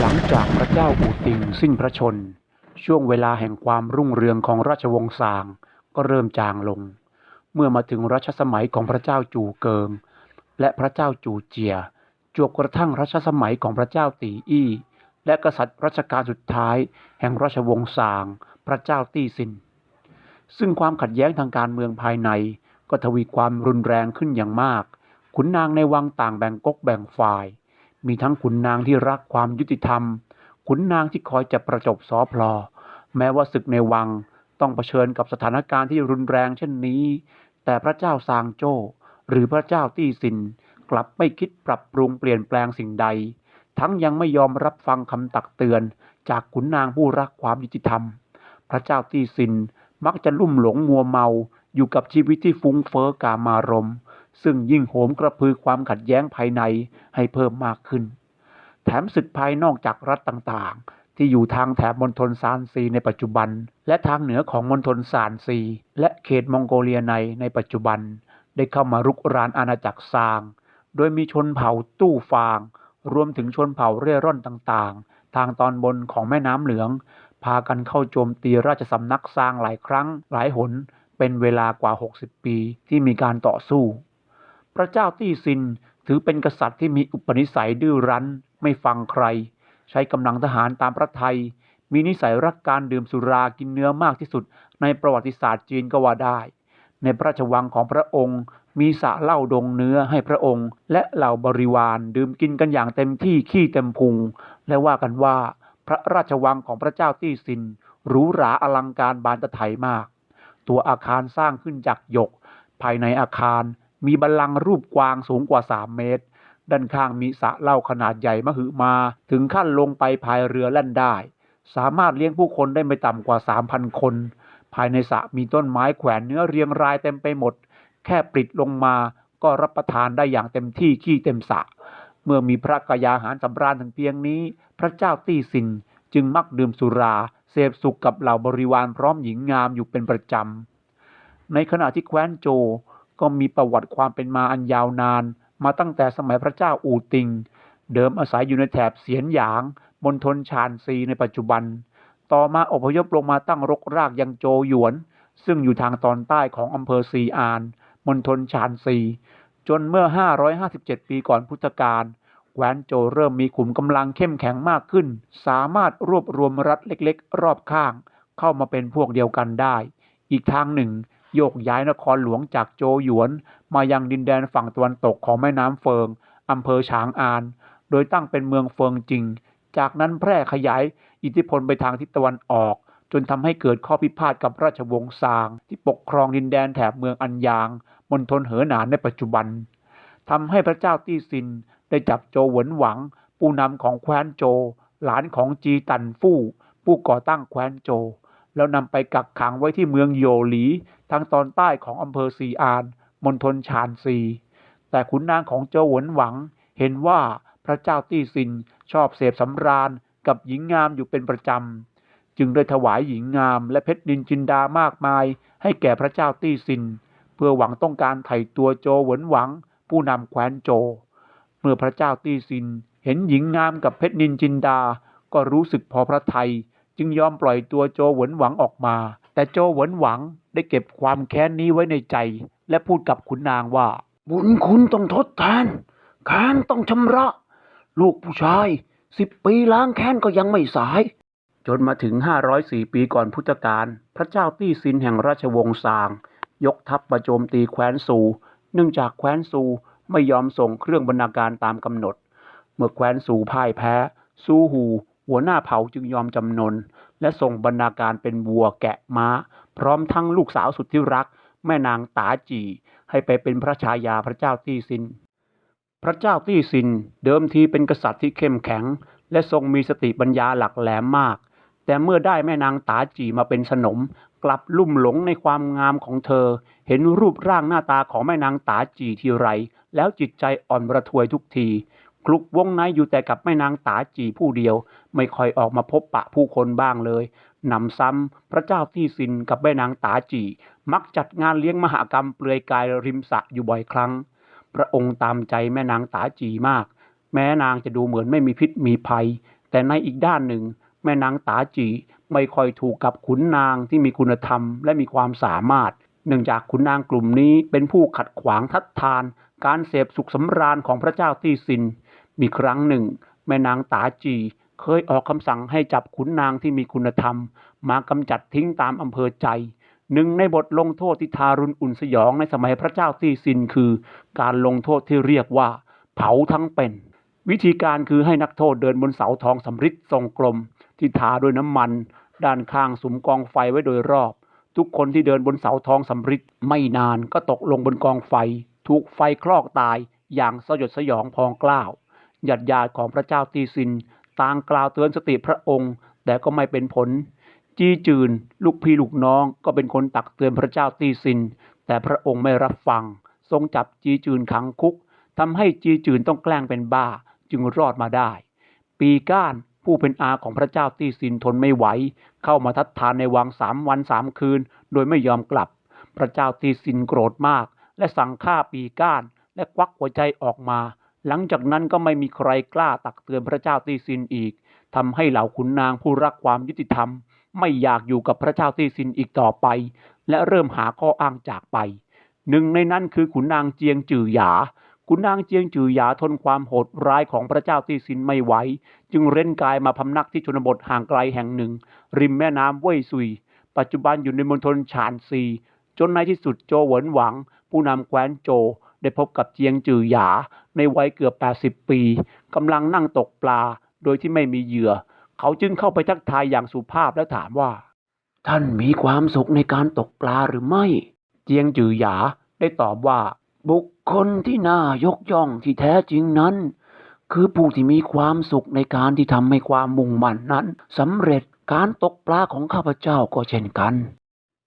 หลังจากพระเจ้าอู่ติงสิ้นพระชนม์ช่วงเวลาแห่งความรุ่งเรืองของราชวงศ์ซางก็เริ่มจางลงเมื่อมาถึงรัชสมัยของพระเจ้าจูเกิงและพระเจ้าจูเจียจวบกระทั่งรัชสมัยของพระเจ้าตีอี้และกษัตริย์รัชกาลสุดท้ายแห่งราชวงศ์ซางพระเจ้าตี้ซินซึ่งความขัดแย้งทางการเมืองภายในก็ทวีความรุนแรงขึ้นอย่างมากขุนนางในวังต่างแบ่งก๊กแบ่งฝ่ายมีทั้งขุนนางที่รักความยุติธรรมขุนนางที่คอยจะประจบสอพลอแม้ว่าศึกในวังต้องเผชิญกับสถานการณ์ที่รุนแรงเช่นนี้แต่พระเจ้าซางโจ้หรือพระเจ้าตี้ซินกลับไม่คิดปรับปรุงเปลี่ยนแปลงสิ่งใดทั้งยังไม่ยอมรับฟังคำตักเตือนจากขุนนางผู้รักความยุติธรรมพระเจ้าตี้ซินมักจะลุ่มหลงมัวเมาอยู่กับชีวิตที่ฟุ้งเฟ้อกามารมณ์ซึ่งยิ่งโหมกระพือความขัดแย้งภายในให้เพิ่มมากขึ้นแถมศึกภายนอกจากรัฐต่างๆที่อยู่ทางแถบมณฑลซานซีในปัจจุบันและทางเหนือของมณฑลซานซีและเขตมองโกเลียในปัจจุบันได้เข้ามารุกรานอาณาจักรซางโดยมีชนเผ่าตู้ฟางรวมถึงชนเผ่าเร่ร่อนต่างๆทางตอนบนของแม่น้ำเหลืองพากันเข้าโจมตีราชสำนักซางหลายครั้งหลายหนเป็นเวลากว่า60ปีที่มีการต่อสู้พระเจ้าตี้ซินถือเป็นกษัตริย์ที่มีอุปนิสัยดื้อรั้นไม่ฟังใครใช้กำลังทหารตามพระทัยมีนิสัยรักการดื่มสุรากินเนื้อมากที่สุดในประวัติศาสตร์จีนก็ว่าได้ในพระราชวังของพระองค์มีสระเหล้าดงเนื้อให้พระองค์และเหล่าบริวารดื่มกินกันอย่างเต็มที่ขี้เต็มพุงและว่ากันว่าพระราชวังของพระเจ้าตี้ซินหรูหราอลังการบานตะไถมากตัวอาคารสร้างขึ้นจากหยกภายในอาคารมีบัลลังก์รูปกวางสูงกว่า3 เมตรด้านข้างมีสระเหล้าขนาดใหญ่มหึมาถึงขั้นลงไปพายเรือแล่นได้สามารถเลี้ยงผู้คนได้ไม่ต่ำกว่า 3,000 คนภายในสระมีต้นไม้แขวนเนื้อเรียงรายเต็มไปหมดแค่ปลิดลงมาก็รับประทานได้อย่างเต็มที่ขี้เต็มสระเมื่อมีพระกยาหารสำราญถึงเพียงนี้พระเจ้าตี้ซินจึงมักดื่มสุราเสพสุขกับเหล่าบริวารพร้อมหญิงงามอยู่เป็นประจำในขณะที่แคว้นโจวก็มีประวัติความเป็นมาอันยาวนานมาตั้งแต่สมัยพระเจ้าอู่ติงเดิมอาศัยอยู่ในแถบเสียนหยางมณฑลชานซีในปัจจุบันต่อมาอพยพลงมาตั้งรกรากยังโจวหยวนซึ่งอยู่ทางตอนใต้ของอำเภอซีอานมณฑลชานซีจนเมื่อ557ปีก่อนพุทธกาลแคว้นโจวเริ่มมีขุมกำลังเข้มแข็งมากขึ้นสามารถรวบรวมรัฐเล็กๆรอบข้างเข้ามาเป็นพวกเดียวกันได้อีกทางหนึ่งโยกย้ายนครหลวงจากโจวหยวนมายังดินแดนฝั่งตะวันตกของแม่น้ำเฟิงอำเภอฉางอานโดยตั้งเป็นเมืองเฟิงจริงจากนั้นแพร่ขยายอิทธิพลไปทางทิศตะวันออกจนทำให้เกิดข้อพิพาทกับราชวงศ์ซางที่ปกครองดินแดนแถบเมืองอันยางมณฑลเหอหนานในปัจจุบันทำให้พระเจ้าตี้ซินได้จับโจวเหวินหวังผู้นำของแคว้นโจวหลานของจีตันฟู่ผู้ก่อตั้งแคว้นโจวแล้วนำไปกักขังไว้ที่เมืองโยหลีทางตอนใต้ของอำเภอซีอานมณฑลชานซีแต่ขุนนางของโจวเหวินหวังเห็นว่าพระเจ้าตี้ซินชอบเสพสำราญกับหญิงงามอยู่เป็นประจำจึงได้ถวายหญิงงามและเพชรนินจินดามากมายให้แก่พระเจ้าตี้ซินเพื่อหวังต้องการไถ่ตัวโจวเหวินหวังผู้นำแคว้นโจวเมื่อพระเจ้าตี้ซินเห็นหญิงงามกับเพชรนินจินดาก็รู้สึกพอพระทัยจึงยอมปล่อยตัวโจวเหวินหวังออกมาแต่โจวเหวินหวังได้เก็บความแค้นนี้ไว้ในใจและพูดกับขุนนางว่าบุญคุณต้องทดแทนแค้นต้องชำระลูกผู้ชาย10 ปีล้างแค้นก็ยังไม่สายจนมาถึง504 ปีก่อนพุทธกาลพระเจ้าตี้ซินแห่งราชวงศ์ซางยกทัพมาโจมตีแคว้นซูเนื่องจากแคว้นซูไม่ยอมส่งเครื่องบรรณาการตามกำหนดเมื่อแคว้นซูพ่ายแพ้ซูฮูหัวหน้าเผ่าจึงยอมจำนนและส่งบรรณาการเป็นวัวแกะม้าพร้อมทั้งลูกสาวสุดที่รักแม่นางตาจีให้ไปเป็นพระชายาพระเจ้าตี้ซินพระเจ้าตี้ซินเดิมทีเป็นกษัตริย์ที่เข้มแข็งและทรงมีสติปัญญาหลักแหลมมากแต่เมื่อได้แม่นางตาจีมาเป็นสนมกลับลุ่มหลงในความงามของเธอเห็นรูปร่างหน้าตาของแม่นางตาจีทีไรแล้วจิตใจอ่อนระทวยทุกทีคลุกวงในอยู่แต่กับแม่นางตาจีผู้เดียวไม่ค่อยออกมาพบปะผู้คนบ้างเลยหนำซ้ำพระเจ้าตี้ซินกับแม่นางตาจีมักจัดงานเลี้ยงมหกรรมเปลือยกายริมสระอยู่บ่อยครั้งพระองค์ตามใจแม่นางตาจีมากแม้นางจะดูเหมือนไม่มีพิษมีภัย แต่ในอีกด้านหนึ่งแม่นางตาจีไม่ค่อยถูกกับขุนนางที่มีคุณธรรมและมีความสามารถเนื่องจากขุนนางกลุ่มนี้เป็นผู้ขัดขวางทัดทานการเสพสุขสำราญของพระเจ้าตี้ซินมีครั้งหนึ่งแม่นางตาจีเคยออกคำสั่งให้จับขุนนางที่มีคุณธรรมมากำจัดทิ้งตามอำเภอใจหนึ่งในบทลงโทษที่ทารุณอุ่นสยองในสมัยพระเจ้าตี้ซินคือการลงโทษที่เรียกว่าเผาทั้งเป็นวิธีการคือให้นักโทษเดินบนเสาทองสำริดทรงกลมที่ทาด้วยน้ำมันด้านข้างสุมกองไฟไว้โดยรอบทุกคนที่เดินบนเสาทองสำริดไม่นานก็ตกลงบนกองไฟถูกไฟคลอกตายอย่างสยดสยองพองกล้าวญาติของพระเจ้าตีซินต่างกล่าวเตือนสติพระองค์แต่ก็ไม่เป็นผลจีจืนลูกพี่ลูกน้องก็เป็นคนตักเตือนพระเจ้าตีซินแต่พระองค์ไม่รับฟังทรงจับจีจืนขังคุกทำให้จีจืนต้องแกล้งเป็นบ้าจึงรอดมาได้ปีก้านผู้เป็นอาของพระเจ้าตี้ซินทนไม่ไหวเข้ามาทัดทานในวัง3 วัน 3 คืนโดยไม่ยอมกลับพระเจ้าตี้ซินโกรธมากและสั่งฆ่าปีก้านและควักหัวใจออกมาหลังจากนั้นก็ไม่มีใครกล้าตักเตือนพระเจ้าตี้ซินอีกทำให้เหล่าขุนนางผู้รักความยุติธรรมไม่อยากอยู่กับพระเจ้าตี้ซินอีกต่อไปและเริ่มหาข้ออ้างจากไปหนึ่งในนั้นคือขุนนางเจียงจื่อหยาขุนนางเจียงจื่อหยาทนความโหดร้ายของพระเจ้าตี้ซินไม่ไหวจึงเร้นกายมาพำนักที่ชนบทห่างไกลแห่งหนึ่งริมแม่น้ำเว่ยซุยปัจจุบันอยู่ในมณฑลฉานซีจนในที่สุดโจเหวินหวังผู้นำแคว้นโจได้พบกับเจียงจื่อหยาในวัยเกือบ80 ปีกำลังนั่งตกปลาโดยที่ไม่มีเหยื่อเขาจึงเข้าไปทักทายอย่างสุภาพและถามว่าท่านมีความสุขในการตกปลาหรือไม่เจียงจื่อหยาได้ตอบว่าบุคคลที่น่ายกย่องที่แท้จริงนั้นคือผู้ที่มีความสุขในการที่ทำให้ความมุ่งมั่นนั้นสำเร็จการตกปลาของข้าพเจ้าก็เช่นกัน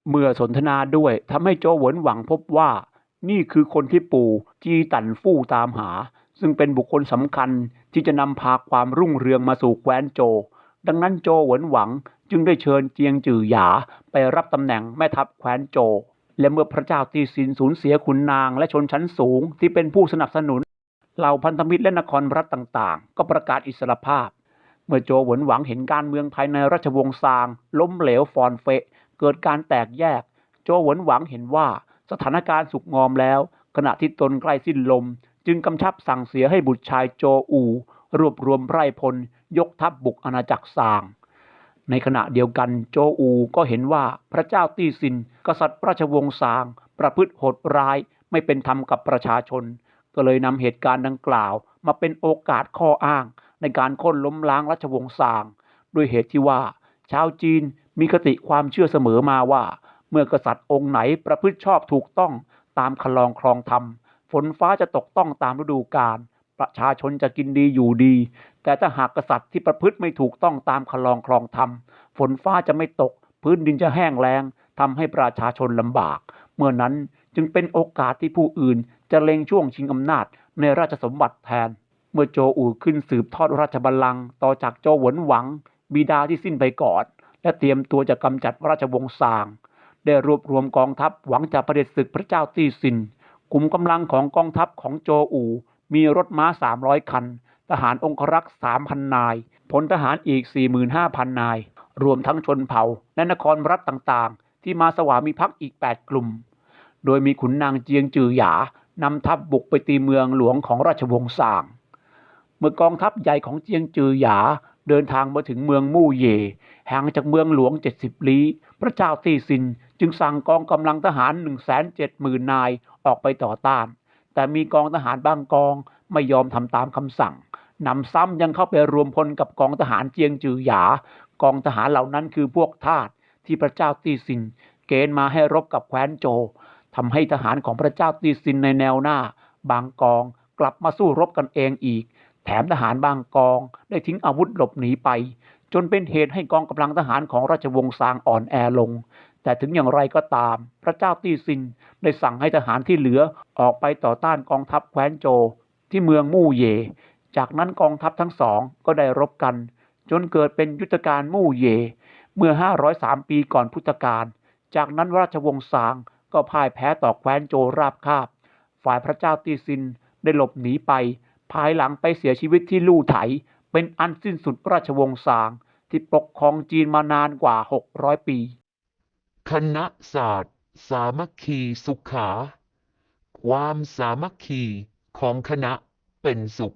เมื่อสนทนาด้วยทำให้โจเหวินหวังพบว่านี่คือคนที่ปู่จีตันฟู่ตามหาซึ่งเป็นบุคคลสำคัญที่จะนำพาความรุ่งเรืองมาสู่แคว้นโจดังนั้นโจเหวินหวังจึงได้เชิญเจียงจื่อหยาไปรับตำแหน่งแม่ทัพแคว้นโจและเมื่อพระเจ้าตี้ซินสูญเสียขุนนางและชนชั้นสูงที่เป็นผู้สนับสนุนเหล่าพันธมิตรและนครรัฐต่างๆก็ประกาศอิสรภาพเมื่อโจเหวินหวังเห็นการเมืองภายในราชวงศ์ซางล้มเหลวฟอนเฟะเกิดการแตกแยกโจเหวินหวังเห็นว่าสถานการณ์สุกงอมแล้วขณะที่ตนใกล้สิ้นลมจึงกำชับสั่งเสียให้บุตรชายโจอูรวบรวมไพร่พลยกทัพบุกอาณาจักรซางในขณะเดียวกันโจอูก็เห็นว่าพระเจ้าตี้ซินกษัตริย์ราชวงศ์ซางประพฤติโหดร้ายไม่เป็นธรรมกับประชาชนก็เลยนำเหตุการณ์ดังกล่าวมาเป็นโอกาสข้ออ้างในการโค่นล้มล้างราชวงศ์ซางด้วยเหตุที่ว่าชาวจีนมีคติความเชื่อเสมอมาว่าเมื่อกษัตริย์องค์ไหนประพฤติชอบถูกต้องตามคันลองครองธรรมฝนฟ้าจะตกต้องตามฤดูกาลประชาชนจะกินดีอยู่ดีแต่ถ้าหากกษัตริย์ที่ประพฤติไม่ถูกต้องตามคันลองครองธรรมฝนฟ้าจะไม่ตกพื้นดินจะแห้งแล้งทำให้ประชาชนลำบากเมื่อนั้นจึงเป็นโอกาสที่ผู้อื่นจะเล็งช่วงชิงอำนาจในราชสมบัติแทนเมื่อโจอู่ขึ้นสืบทอดราชบัลลังก์ต่อจากโจเหวินหวังบิดาที่สิ้นไปก่อนและเตรียมตัวจะกำจัดราชวงศ์ซางได้รวบรวมกองทัพหวังจะเผด็จศึกพระเจ้าตี้ซินกลุ่มกำลังของกองทัพของโจอู่มีรถม้า300 คันทหารองครักษ์ 3,000 นายพลทหารอีก 45,000 นายรวมทั้งชนเผ่าและนครรัฐต่างๆที่มาสวามิภักดิ์อีก8 กลุ่มโดยมีขุนนางเจียงจื่อหยานำทัพบุกไปตีเมืองหลวงของราชวงศ์ซางเมื่อกองทัพใหญ่ของเจียงจื่อหยาเดินทางมาถึงเมืองมู่เย่ห่างจากเมืองหลวง70 ลี้พระเจ้าตี้ซินจึงสั่งกองกำลังทหาร 170,000 นายออกไปต่อต้านแต่มีกองทหารบางกองไม่ยอมทำตามคำสั่งนำซ้ำยังเข้าไปรวมพลกับกองทหารเจียงจื่อหยากองทหารเหล่านั้นคือพวกทาสที่พระเจ้าตี้ซินเกณฑ์มาให้รบกับแคว้นโจทำให้ทหารของพระเจ้าตี้ซินในแนวหน้าบางกองกลับมาสู้รบกันเองอีกแถมทหารบางกองได้ทิ้งอาวุธหลบหนีไปจนเป็นเหตุให้กองกำลังทหารของราชวงศ์ซางอ่อนแอลงแต่ถึงอย่างไรก็ตามพระเจ้าตี้ซินได้สั่งให้ทหารที่เหลือออกไปต่อต้านกองทัพแคว้นโจที่เมืองมู่เย่จากนั้นกองทัพทั้งสองก็ได้รบกันจนเกิดเป็นยุทธการมู่เย่เมื่อ503 ปีก่อนพุทธกาลจากนั้นราชวงศ์ซางก็พ่ายแพ้ต่อแคว้นโจราบคาบฝ่ายพระเจ้าตี้ซินได้หลบหนีไปภายหลังไปเสียชีวิตที่ลู่ไถ เป็นอันสิ้นสุดราชวงศ์ซางที่ปกครองจีนมานานกว่า600 ปี คณะศาสตร์สามัคคีสุขา ความสามัคคีของคณะเป็นสุข